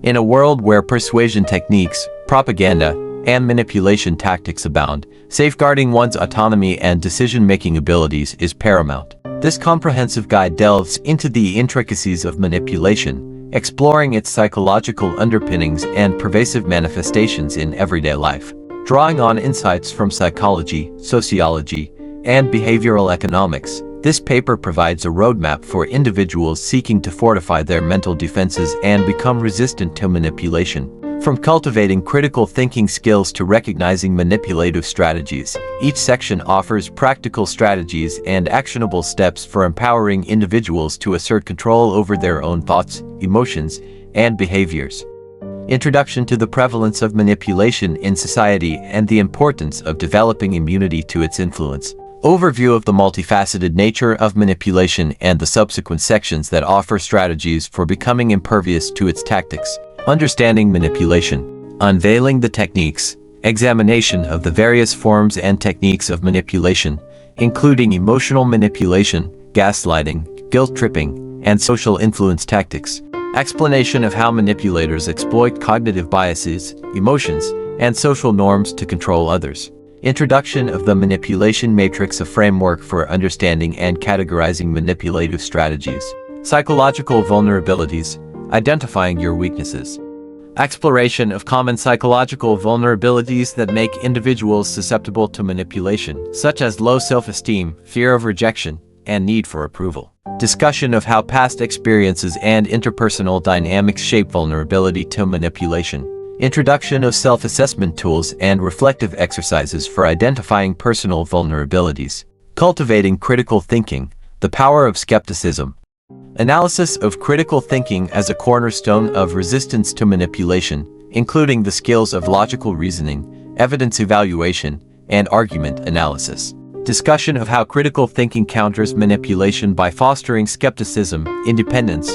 In a world where persuasion techniques, propaganda, and manipulation tactics abound, safeguarding one's autonomy and decision-making abilities is paramount. This comprehensive guide delves into the intricacies of manipulation, exploring its psychological underpinnings and pervasive manifestations in everyday life. Drawing on insights from psychology, sociology, and behavioral economics, this paper provides a roadmap for individuals seeking to fortify their mental defenses and become resistant to manipulation. From cultivating critical thinking skills to recognizing manipulative strategies, each section offers practical strategies and actionable steps for empowering individuals to assert control over their own thoughts, emotions, and behaviors. Introduction to the prevalence of manipulation in society and the importance of developing immunity to its influence. Overview of the multifaceted nature of manipulation and the subsequent sections that offer strategies for becoming impervious to its tactics. Understanding manipulation. Unveiling the techniques. Examination of the various forms and techniques of manipulation, including emotional manipulation, gaslighting, guilt-tripping, and social influence tactics. Explanation of how manipulators exploit cognitive biases, emotions, and social norms to control others. Introduction of the manipulation matrix, a framework for understanding and categorizing manipulative strategies. Psychological vulnerabilities. Identifying your weaknesses. Exploration of common psychological vulnerabilities that make individuals susceptible to manipulation, such as low self-esteem, fear of rejection, and need for approval. Discussion of how past experiences and interpersonal dynamics shape vulnerability to manipulation. Introduction of self-assessment tools and reflective exercises for identifying personal vulnerabilities. Cultivating critical thinking, the power of skepticism. Analysis of critical thinking as a cornerstone of resistance to manipulation, including the skills of logical reasoning, evidence evaluation, and argument analysis. Discussion of how critical thinking counters manipulation by fostering skepticism, independence,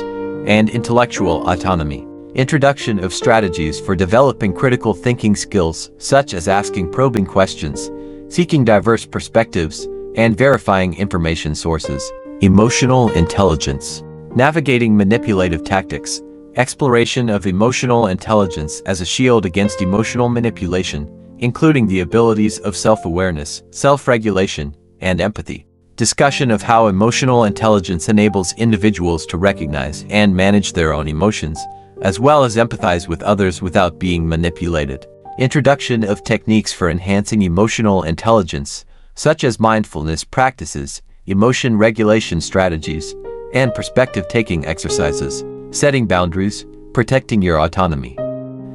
and intellectual autonomy. Introduction of strategies for developing critical thinking skills, such as asking probing questions, seeking diverse perspectives, and verifying information sources. Emotional intelligence. Navigating manipulative tactics. Exploration of emotional intelligence as a shield against emotional manipulation, including the abilities of self-awareness, self-regulation, and empathy. Discussion of how emotional intelligence enables individuals to recognize and manage their own emotions, as well as empathize with others without being manipulated. Introduction of techniques for enhancing emotional intelligence, such as mindfulness practices, emotion regulation strategies, and perspective-taking exercises. Setting boundaries, protecting your autonomy.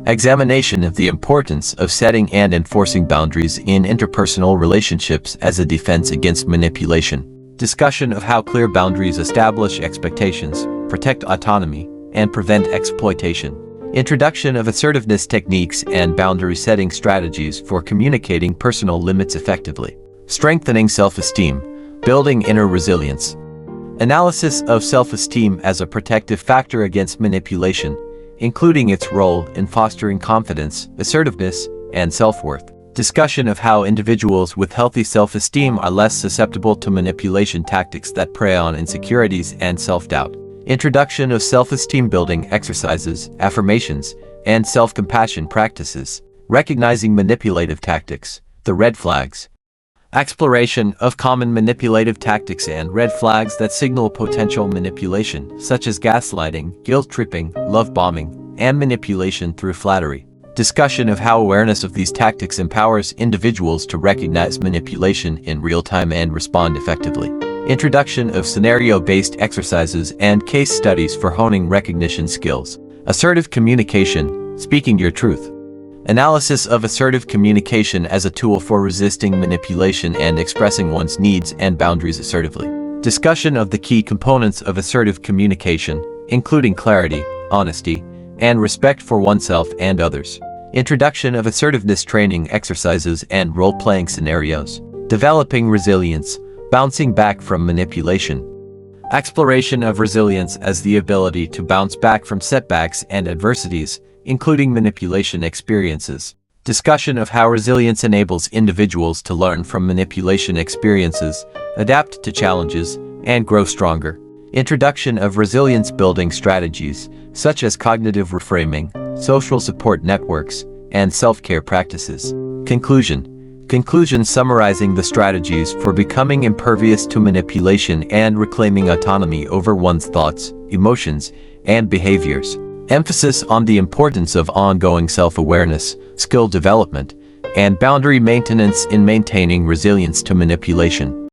Examination of the importance of setting and enforcing boundaries in interpersonal relationships as a defense against manipulation. Discussion of how clear boundaries establish expectations, protect autonomy, and prevent exploitation. Introduction of assertiveness techniques and boundary-setting strategies for communicating personal limits effectively. Strengthening self-esteem, building inner resilience. Analysis of self-esteem as a protective factor against manipulation, including its role in fostering confidence, assertiveness, and self-worth. Discussion of how individuals with healthy self-esteem are less susceptible to manipulation tactics that prey on insecurities and self-doubt. Introduction of self-esteem building exercises, affirmations, and self-compassion practices. Recognizing manipulative tactics, the red flags. Exploration of common manipulative tactics and red flags that signal potential manipulation, such as gaslighting, guilt-tripping, love bombing, and manipulation through flattery. Discussion of how awareness of these tactics empowers individuals to recognize manipulation in real time and respond effectively. Introduction of scenario-based exercises and case studies for honing recognition skills. Assertive communication, speaking your truth. Analysis of assertive communication as a tool for resisting manipulation and expressing one's needs and boundaries assertively. Discussion of the key components of assertive communication, including clarity, honesty, and respect for oneself and others. Introduction of assertiveness training exercises and role-playing scenarios. Developing resilience, bouncing back from manipulation. Exploration of resilience as the ability to bounce back from setbacks and adversities, including manipulation experiences. Discussion of how resilience enables individuals to learn from manipulation experiences, adapt to challenges, and grow stronger. Introduction of resilience-building strategies, such as cognitive reframing, social support networks, and self-care practices. Conclusion summarizing the strategies for becoming impervious to manipulation and reclaiming autonomy over one's thoughts, emotions, and behaviors. Emphasis on the importance of ongoing self-awareness, skill development, and boundary maintenance in maintaining resilience to manipulation.